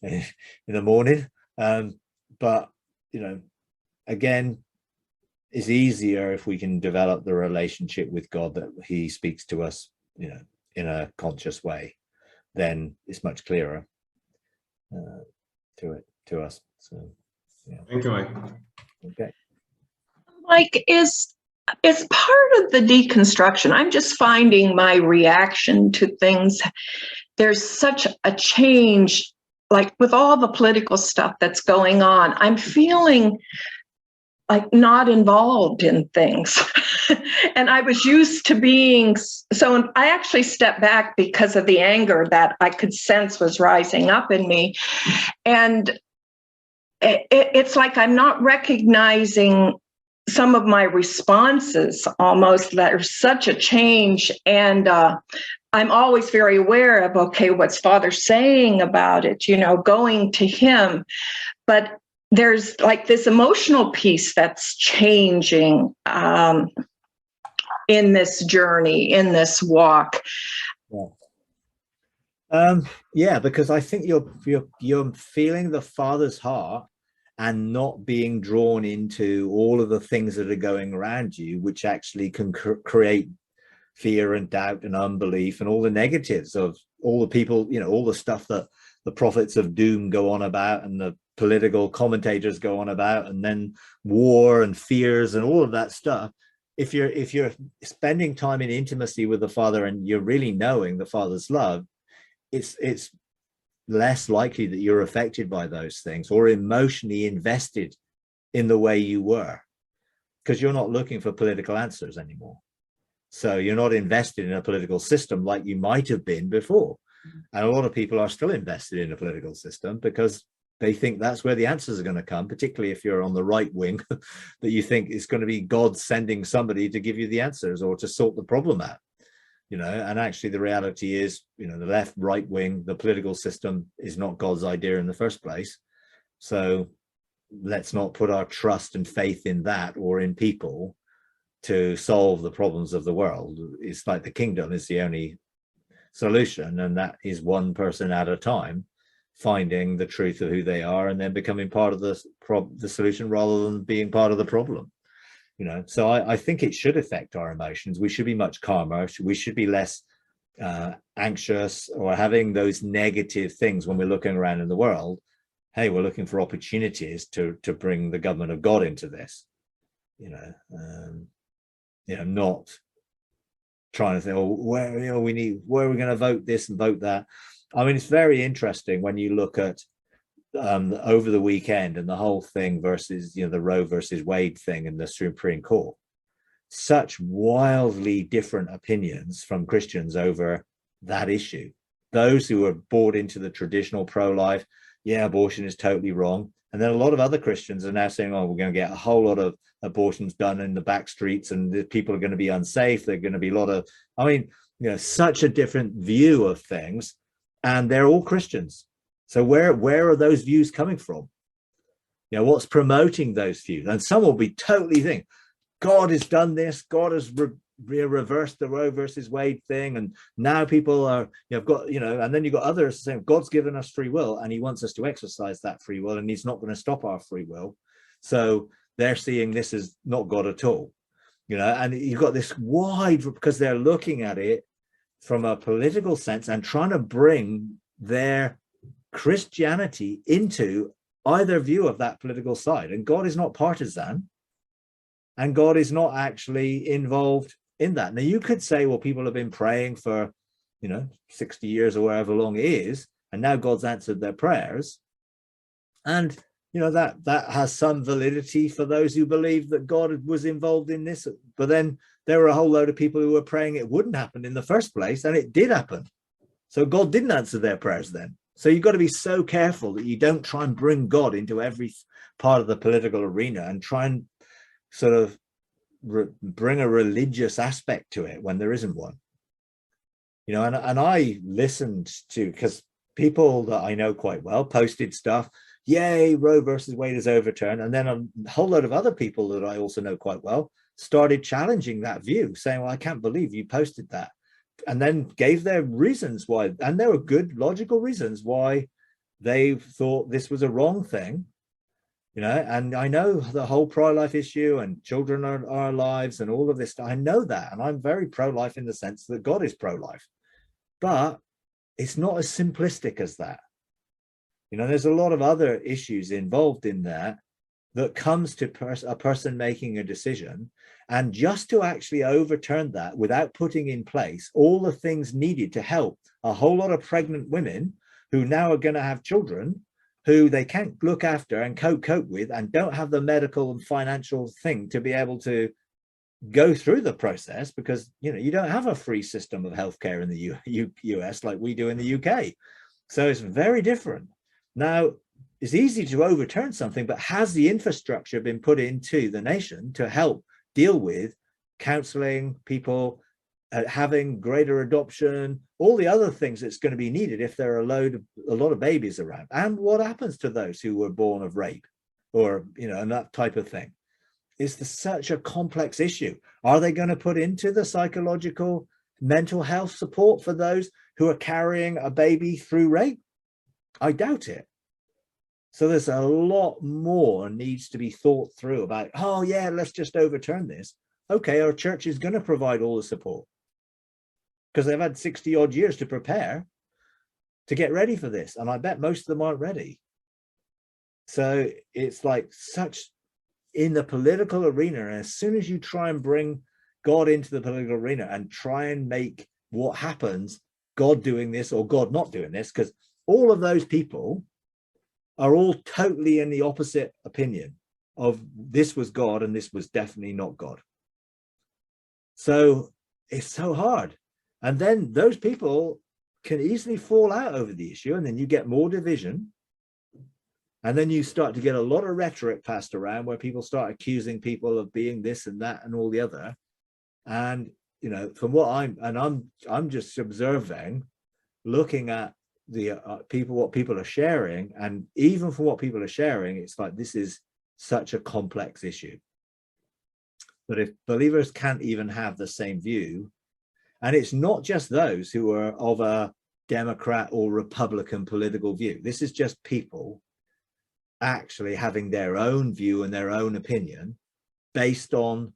in the morning. But, you know, again, it's easier if we can develop the relationship with God, that he speaks to us, you know, in a conscious way. Then it's much clearer to us. So, yeah. Thank you, Mike. Okay. Like, is part of the deconstruction, I'm just finding my reaction to things, there's such a change, like with all the political stuff that's going on, I'm feeling like not involved in things. And I was used to being, so I actually stepped back because of the anger that I could sense was rising up in me. And it's like I'm not recognizing some of my responses, almost, that are such a change. And I'm always very aware of, okay, what's Father saying about it, you know, going to him. But there's like this emotional piece that's changing in this journey, in this walk. Yeah, because I think you're feeling the Father's heart and not being drawn into all of the things that are going around you, which actually can create fear and doubt and unbelief and all the negatives of all the people, you know, all the stuff that the prophets of doom go on about, and the political commentators go on about, and then war and fears and all of that stuff. If you're spending time in intimacy with the Father and you're really knowing the Father's love, it's less likely that you're affected by those things or emotionally invested in the way you were, because you're not looking for political answers anymore. So you're not invested in a political system like you might have been before. And a lot of people are still invested in a political system because they think that's where the answers are going to come, particularly if you're on the right wing, that you think it's going to be God sending somebody to give you the answers or to sort the problem out. You know, and actually the reality is, you know, the left, right wing, the political system is not God's idea in the first place. So let's not put our trust and faith in that or in people to solve the problems of the world. It's like the kingdom is the only solution, and that is one person at a time finding the truth of who they are and then becoming part of the solution rather than being part of the problem. You know, so I think it should affect our emotions. We should be much calmer. We should be less anxious or having those negative things when we're looking around in the world. Hey, we're looking for opportunities to bring the government of God into this. You know, not trying to think, oh, where, you know, where are we going to vote this and vote that. I mean, it's very interesting when you look at over the weekend and the whole thing versus, you know, the Roe versus Wade thing in the Supreme Court. Such wildly different opinions from Christians over that issue. Those who are bought into the traditional pro-life, yeah, abortion is totally wrong. And then a lot of other Christians are now saying, oh, we're going to get a whole lot of abortions done in the back streets and the people are going to be unsafe. They're going to be a lot of, I mean, you know, such a different view of things. And they're all Christians. So where are those views coming from? You know, what's promoting those views? And some will be totally thinking, God has done this. God has reversed the Roe versus Wade thing. And now people are, you've got, you know, and then you've got others saying God's given us free will and he wants us to exercise that free will and he's not going to stop our free will. So they're seeing this as not God at all, you know, and you've got this wide, because they're looking at it from a political sense and trying to bring their Christianity into either view of that political side. And God is not partisan, and God is not actually involved in that. Now you could say, well, people have been praying for, you know, 60 years or however long it is, and now God's answered their prayers. And, you know, that has some validity for those who believe that God was involved in this. But then there were a whole load of people who were praying it wouldn't happen in the first place, and it did happen. So God didn't answer their prayers then. So you've got to be so careful that you don't try and bring God into every part of the political arena and try and sort of bring a religious aspect to it when there isn't one. You know, and I listened to, because people that I know quite well posted stuff, yay, Roe versus Wade is overturned. And then a whole load of other people that I also know quite well started challenging that view, saying, well, I can't believe you posted that. And then gave their reasons why, and there were good logical reasons why they thought this was a wrong thing, you know. And I know the whole pro-life issue and children are our lives and all of this, I know that, and I'm very pro-life in the sense that God is pro-life, but it's not as simplistic as that. You know, there's a lot of other issues involved in that comes to a person making a decision. And just to actually overturn that without putting in place all the things needed to help a whole lot of pregnant women who now are going to have children who they can't look after and cope with and don't have the medical and financial thing to be able to go through the process, because, you know, you don't have a free system of healthcare in the US like we do in the UK. So it's very different. Now, it's easy to overturn something, but has the infrastructure been put into the nation to help deal with counseling people, having greater adoption, all the other things that's going to be needed if there are a lot of babies around? And what happens to those who were born of rape, or, you know, and that type of thing? Is such a complex issue. Are they going to put into the psychological mental health support for those who are carrying a baby through rape? I doubt it. So there's a lot more needs to be thought through about, oh yeah, let's just overturn this. Okay, our church is going to provide all the support because they've had 60 odd years to prepare to get ready for this. And I bet most of them aren't ready. So it's like such in the political arena. And as soon as you try and bring God into the political arena and try and make what happens, God doing this or God not doing this, because all of those people are all totally in the opposite opinion of this was God and this was definitely not God. So it's so hard. And then those people can easily fall out over the issue, and then you get more division. And then you start to get a lot of rhetoric passed around where people start accusing people of being this and that and all the other. And, you know, from what I'm just observing, looking at the what people are sharing, and even from what people are sharing, it's like this is such a complex issue. But if believers can't even have the same view, and it's not just those who are of a Democrat or Republican political view, this is just people actually having their own view and their own opinion based on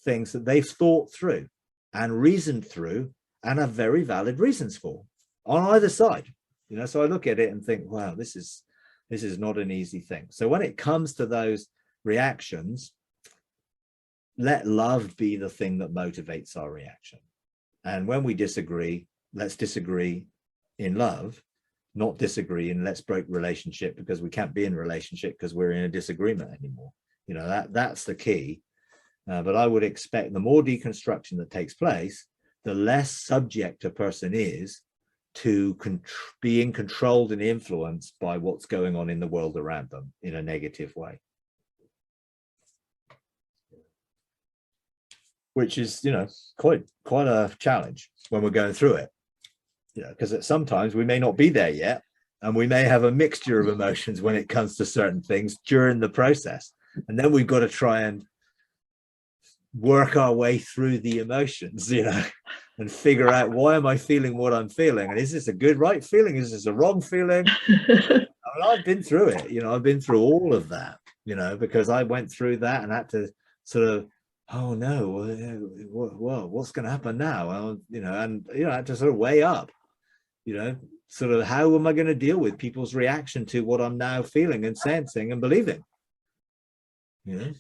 things that they've thought through and reasoned through and have very valid reasons for on either side. You know, so I look at it and think, wow, this is not an easy thing. So when it comes to those reactions, let love be the thing that motivates our reaction. And when we disagree, let's disagree in love, not disagree and let's break relationship because we can't be in a relationship because we're in a disagreement anymore. You know, that's the key. But I would expect the more deconstruction that takes place, the less subject a person is to being controlled and influenced by what's going on in the world around them in a negative way. Which is, you know, quite a challenge when we're going through it. You know, because sometimes we may not be there yet, and we may have a mixture of emotions when it comes to certain things during the process. And then we've got to try and work our way through the emotions, you know, and figure out, why am I feeling what I'm feeling? And is this a good, right feeling? Is this a wrong feeling? I mean, I've been through it, you know, I've been through all of that, you know, because I went through that and had to sort of, oh no, well, what's going to happen now? Well, you know, and, you know, I had to sort of weigh up, you know, sort of how am I going to deal with people's reaction to what I'm now feeling and sensing and believing? You know?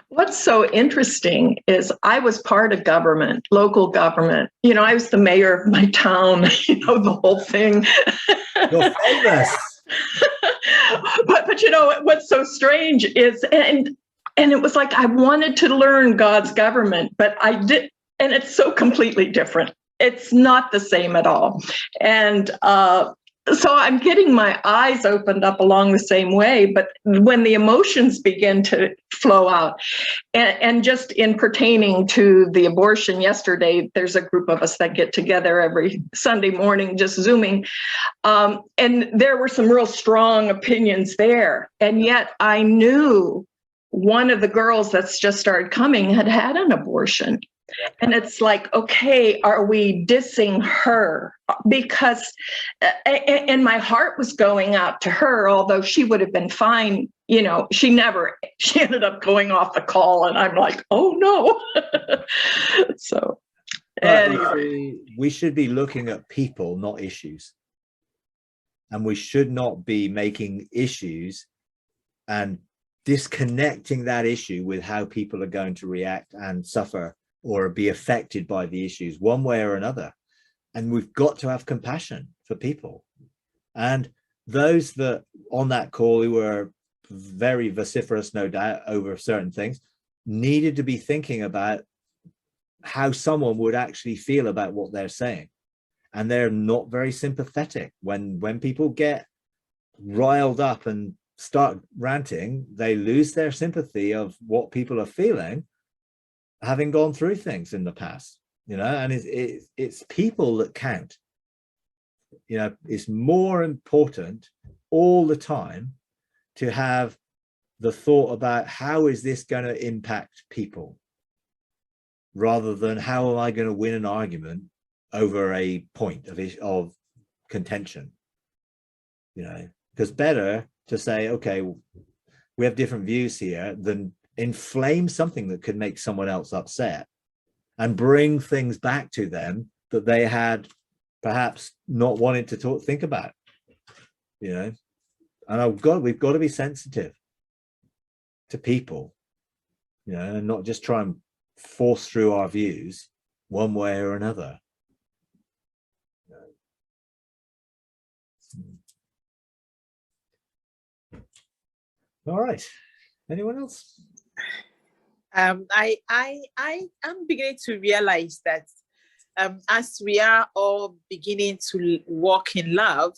What's so interesting is I was part of government, local government. You know, I was the mayor of my town, you know, the whole thing. You're famous. But you know, what's so strange is, and it was like I wanted to learn God's government, but I did, and it's so completely different. It's not the same at all. And so I'm getting my eyes opened up along the same way, but when the emotions begin to flow out, and just in pertaining to the abortion yesterday, there's a group of us that get together every Sunday morning, just Zooming, and there were some real strong opinions there. And yet I knew one of the girls that's just started coming had had an abortion. And it's like, okay, are we dissing her? Because, and my heart was going out to her, although she would have been fine. You know, she ended up going off the call, and I'm like, oh no. So anyway. We should be looking at people, not issues. And we should not be making issues and disconnecting that issue with how people are going to react and suffer or be affected by the issues one way or another. And we've got to have compassion for people. And those that on that call who were very vociferous, no doubt, over certain things, needed to be thinking about how someone would actually feel about what they're saying. And they're not very sympathetic. When people get riled up and start ranting, they lose their sympathy of what people are feeling, having gone through things in the past, you know. And it's people that count. You know, it's more important all the time to have the thought about how is this going to impact people, rather than how am I going to win an argument over a point of contention. You know, because better to say, okay, we have different views here, than inflame something that could make someone else upset and bring things back to them that they had perhaps not wanting to think about, and we've got to be sensitive to people, and not just try and force through our views one way or another. All right. Anyone else? I'm beginning to realize that as we are all beginning to walk in love,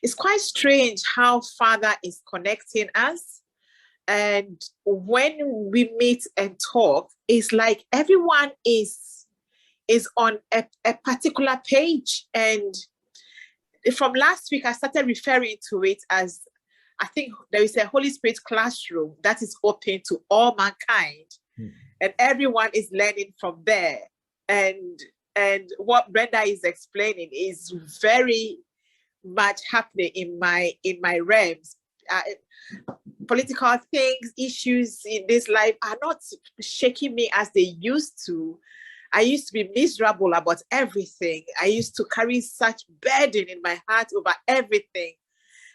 it's quite strange how Father is connecting us. And when we meet and talk, it's like everyone is on a particular page. And from last week, I started referring to it as, I think there is a Holy Spirit classroom that is open to all mankind. And everyone is learning from there. And what Brenda is explaining is very much happening in my realms. Political things, issues in this life are not shaking me as they used to. I used to be miserable about everything. I used to carry such burden in my heart over everything.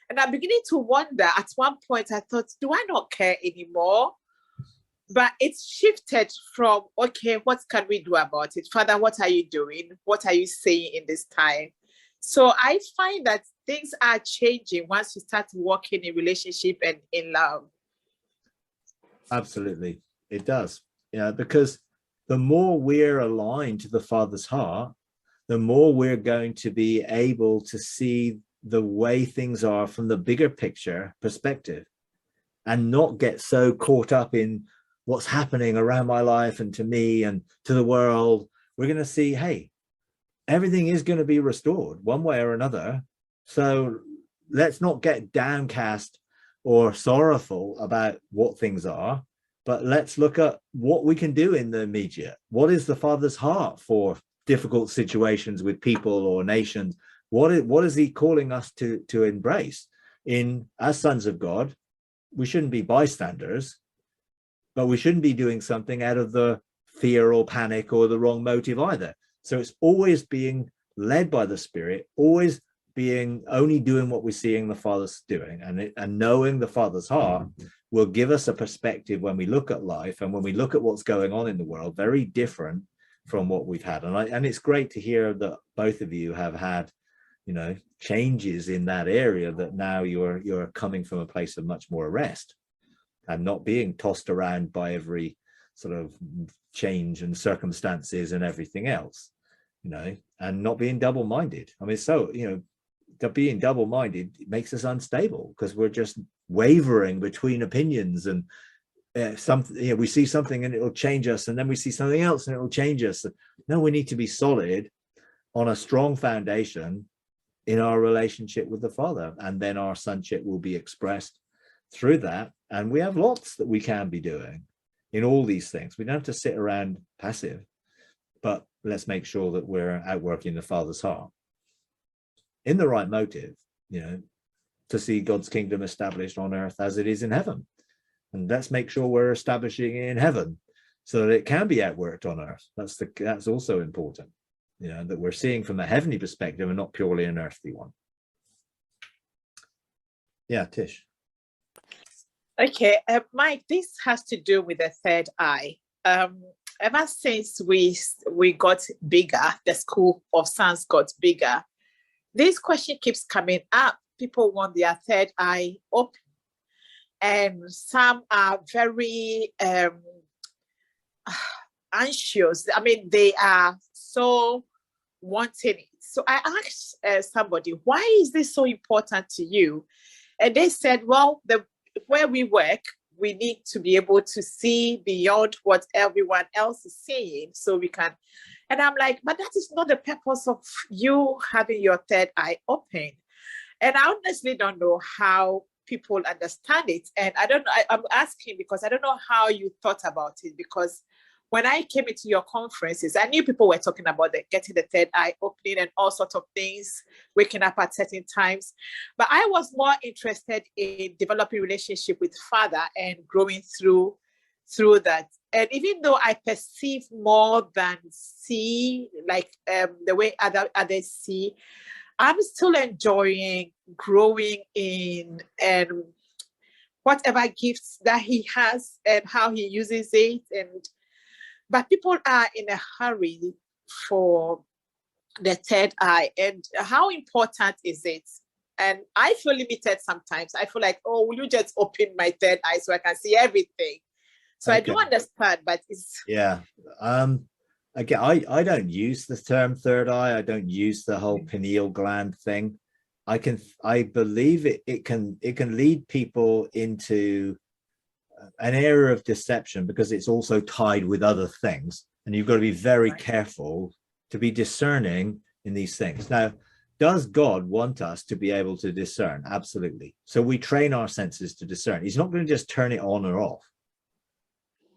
And I'm beginning to wonder, at one point I thought, do I not care anymore? But it's shifted from, okay, what can we do about it? Father, what are you doing? What are you saying in this time? So I find that things are changing once you start walking in relationship and in love. Absolutely, it does. Because the more we're aligned to the Father's heart, the more we're going to be able to see the way things are from the bigger picture perspective, and not get so caught up in what's happening around my life and to me and to the world. We're going to see, hey, everything is going to be restored one way or another. So let's not get downcast or sorrowful about what things are, but let's look at what we can do in the immediate. What is the Father's heart for difficult situations with people or nations? What is he calling us to embrace? As sons of God, we shouldn't be bystanders, but we shouldn't be doing something out of the fear or panic or the wrong motive either. So it's always being led by the Spirit, always being only doing what we're seeing the Father's doing, and knowing the Father's heart will give us a perspective when we look at life and when we look at what's going on in the world, very different from what we've had. And it's great to hear that both of you have had, changes in that area, that now you're coming from a place of much more rest and not being tossed around by every sort of change and circumstances and everything else, and not being double-minded. I mean, so, being double-minded makes us unstable because we're just wavering between opinions, and we see something and it'll change us, and then we see something else and it'll change us. No, we need to be solid on a strong foundation in our relationship with the Father, and then our sonship will be expressed through that. And we have lots that we can be doing in all these things. We don't have to sit around passive, but let's make sure that we're outworking the Father's heart in the right motive, to see God's kingdom established on earth as it is in heaven. And let's make sure we're establishing it in heaven so that it can be outworked on earth. That's also important, that we're seeing from a heavenly perspective and not purely an earthly one. Yeah, Tish. Okay, Mike, this has to do with the third eye. Ever since we got bigger, the school of sons got bigger, this question keeps coming up. People want their third eye open, and some are very anxious. I mean, they are so wanting it. So I asked somebody, why is this so important to you? And they said, well, where we work, we need to be able to see beyond what everyone else is seeing, so we can. And I'm like, but that is not the purpose of you having your third eye open. And I honestly don't know how people understand it. And I don't know, I'm asking because I don't know how you thought about it, because when I came into your conferences, I knew people were talking about getting the third eye opening and all sorts of things, waking up at certain times. But I was more interested in developing relationship with Father and growing through through that. And even though I perceive more than see, like the way others see, I'm still enjoying growing in and whatever gifts that he has and how he uses it. But people are in a hurry for the third eye. And how important is it? And I feel limited sometimes. I feel like, oh, will you just open my third eye so I can see everything? So okay. I do understand, but it's... Yeah. Again, I don't use the term third eye. I don't use the whole pineal gland thing. I believe it can lead people into an area of deception because it's also tied with other things. And you've got to be very careful to be discerning in these things. Now, does God want us to be able to discern? Absolutely. So we train our senses to discern. He's not going to just turn it on or off.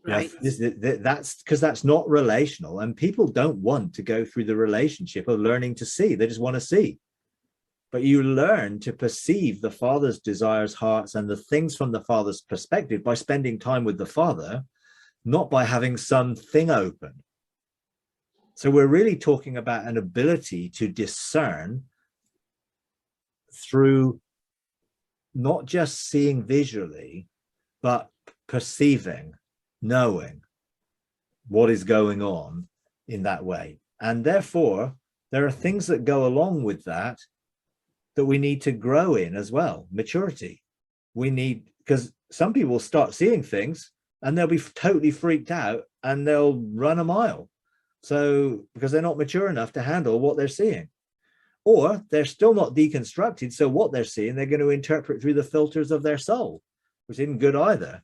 Right. That's because that's not relational. And people don't want to go through the relationship of learning to see. They just want to see. But you learn to perceive the Father's desires, hearts, and the things from the Father's perspective by spending time with the Father, not by having something open. So we're really talking about an ability to discern through not just seeing visually, but perceiving, knowing what is going on in that way. And therefore, there are things that go along with that we need to grow in as well. Maturity. We need, because some people start seeing things and they'll be totally freaked out and they'll run a mile. So, because they're not mature enough to handle what they're seeing. Or they're still not deconstructed. So what they're seeing, they're going to interpret through the filters of their soul, which isn't good either.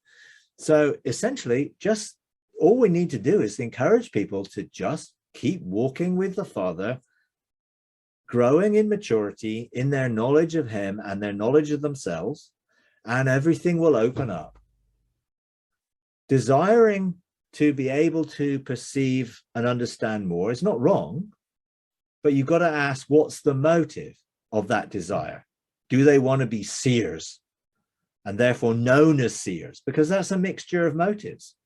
So essentially, just all we need to do is encourage people to just keep walking with the Father, growing in maturity in their knowledge of him and their knowledge of themselves, and everything will open up. Desiring to be able to perceive and understand more is not wrong, but you've got to ask, what's the motive of that desire? Do they want to be seers and therefore known as seers? Because that's a mixture of motives.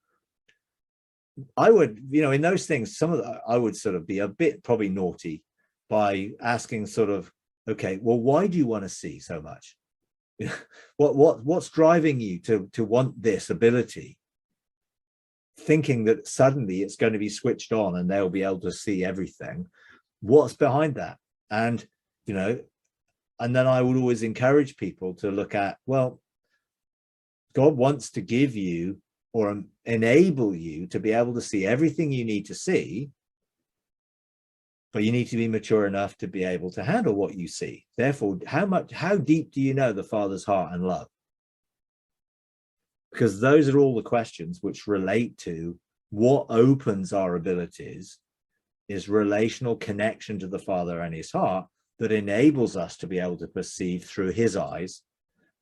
I would, in those things, I would sort of be a bit probably naughty by asking sort of, okay, well, why do you want to see so much? What's driving you to want this ability? Thinking that suddenly it's going to be switched on and they'll be able to see everything. What's behind that? And, and then I would always encourage people to look at, well, God wants to give you or enable you to be able to see everything you need to see, but you need to be mature enough to be able to handle what you see. Therefore, how deep do you know the Father's heart and love? Because those are all the questions which relate to what opens our abilities is relational connection to the Father and his heart that enables us to be able to perceive through his eyes,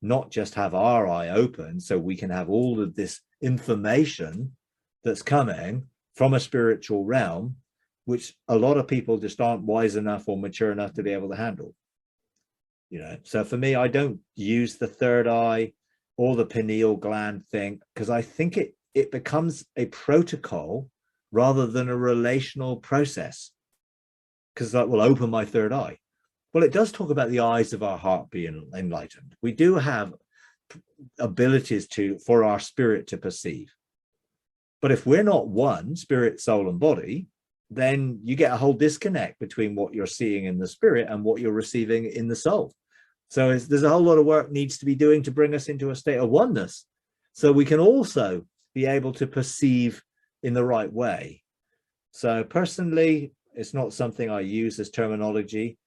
not just have our eye open so we can have all of this information that's coming from a spiritual realm, which a lot of people just aren't wise enough or mature enough to be able to handle. So for me, I don't use the third eye or the pineal gland thing, because I think it becomes a protocol rather than a relational process, because that will open my third eye. Well, it does talk about the eyes of our heart being enlightened. We do have abilities for our spirit to perceive. But if we're not one, spirit, soul, and body, then you get a whole disconnect between what you're seeing in the spirit and what you're receiving in the soul. So there's a whole lot of work needs to be doing to bring us into a state of oneness, so we can also be able to perceive in the right way. So personally, it's not something I use as terminology.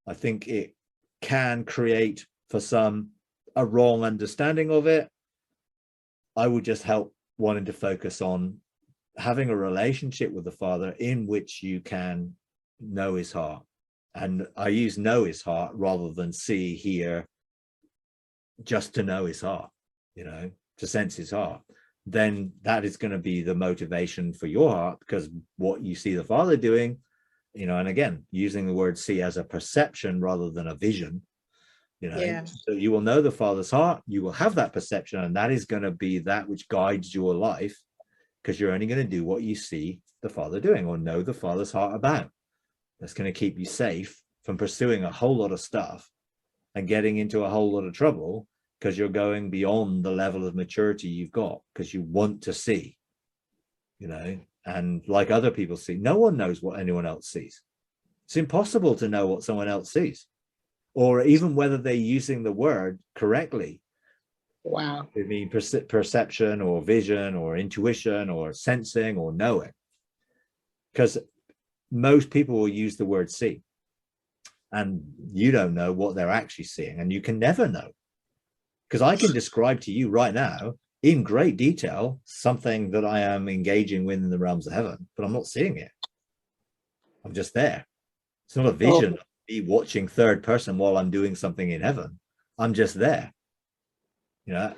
I think it can create for some a wrong understanding of it. I would just help wanting to focus on having a relationship with the Father in which you can know his heart. And I use know his heart rather than see, hear, just to know his heart, to sense his heart. Then that is going to be the motivation for your heart, because what you see the Father doing, and again, using the word see as a perception rather than a vision, so you will know the Father's heart, you will have that perception, and that is going to be that which guides your life because you're only going to do what you see the Father doing or know the Father's heart about. That's going to keep you safe from pursuing a whole lot of stuff and getting into a whole lot of trouble, because you're going beyond the level of maturity you've got because you want to see, and like other people see. No one knows what anyone else sees. It's impossible to know what someone else sees, or even whether they're using the word correctly. Wow. I mean, perception or vision or intuition or sensing or knowing, because most people will use the word see, and you don't know what they're actually seeing, and you can never know, because I can describe to you right now in great detail something that I am engaging with in the realms of heaven, but I'm not seeing it. I'm just there. It's not a vision of me watching third person while I'm doing something in heaven. I'm just there, but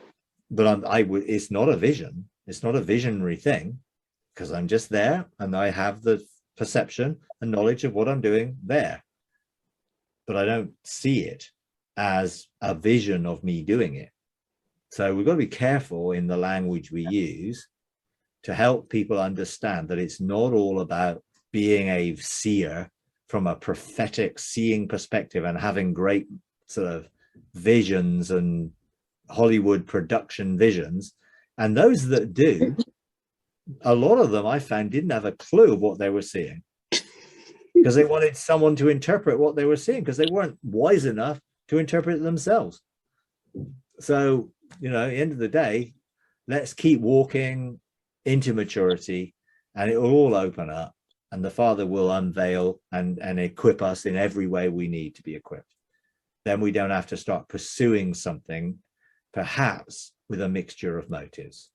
it's not a vision. It's not a visionary thing, because I'm just there and I have the perception and knowledge of what I'm doing there, but I don't see it as a vision of me doing it. So we've got to be careful in the language we use to help people understand that it's not all about being a seer from a prophetic seeing perspective and having great sort of visions and Hollywood production visions. And those that do, a lot of them I found didn't have a clue of what they were seeing, because they wanted someone to interpret what they were seeing, because they weren't wise enough to interpret it themselves. So, at the end of the day, let's keep walking into maturity, and it will all open up, and the Father will unveil and equip us in every way we need to be equipped. Then we don't have to start pursuing something, perhaps with a mixture of motives.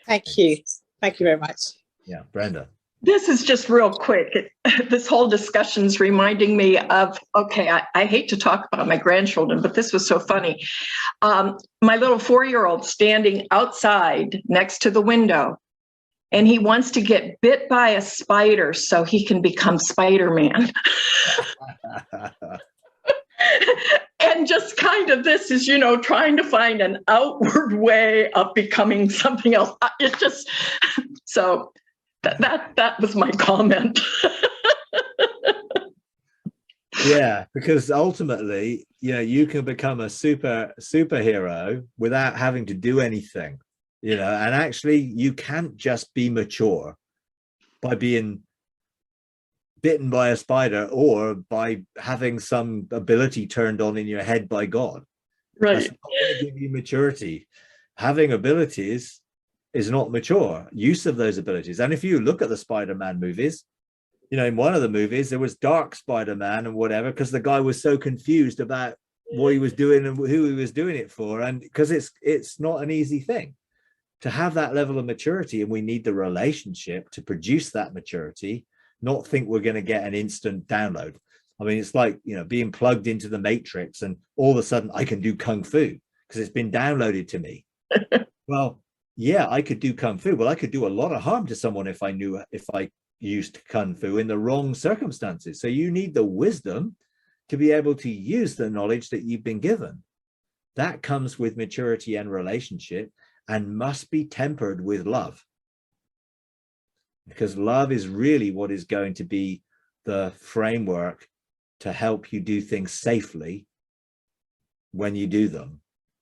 Thank you. Thank you very much. Yeah, Brenda. This is just real quick. This whole discussion is reminding me of, I hate to talk about my grandchildren, but this was so funny. My little 4-year-old standing outside next to the window, and he wants to get bit by a spider so he can become Spider-Man. And just kind of this is, trying to find an outward way of becoming something else. It just, so that was my comment. Yeah, because ultimately, you can become a superhero without having to do anything, and actually you can't just be mature by being bitten by a spider or by having some ability turned on in your head by God. Right. That's not going to give you maturity. Having abilities is not mature use of those abilities. And if you look at the Spider-Man movies, in one of the movies there was Dark Spider-Man and whatever, because the guy was so confused about what he was doing and who he was doing it for, and because it's not an easy thing to have that level of maturity, and we need the relationship to produce that maturity, not think we're going to get an instant download. I mean, it's like, being plugged into the Matrix and all of a sudden I can do Kung Fu because it's been downloaded to me. Well, yeah, I could do Kung Fu, but I could do a lot of harm to someone if I used Kung Fu in the wrong circumstances. So you need the wisdom to be able to use the knowledge that you've been given. That comes with maturity and relationship, and must be tempered with love. Because love is really what is going to be the framework to help you do things safely when you do them,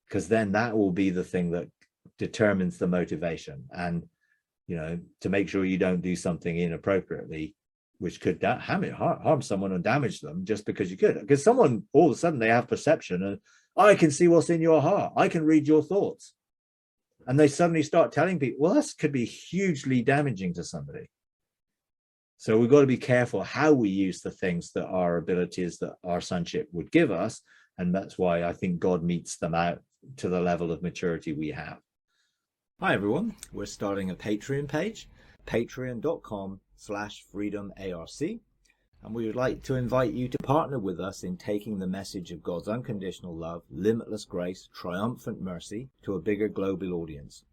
because then that will be the thing that determines the motivation, and to make sure you don't do something inappropriately which could harm someone or damage them just because you could. Because someone, all of a sudden, they have perception and I can see what's in your heart, I can read your thoughts, and they suddenly start telling people, well, this could be hugely damaging to somebody. So we've got to be careful how we use the things that our abilities, that our sonship would give us. And that's why I think God meets them out to the level of maturity we have. Hi, everyone. We're starting a Patreon page, patreon.com/freedomarc. And we would like to invite you to partner with us in taking the message of God's unconditional love, limitless grace, triumphant mercy to a bigger global audience.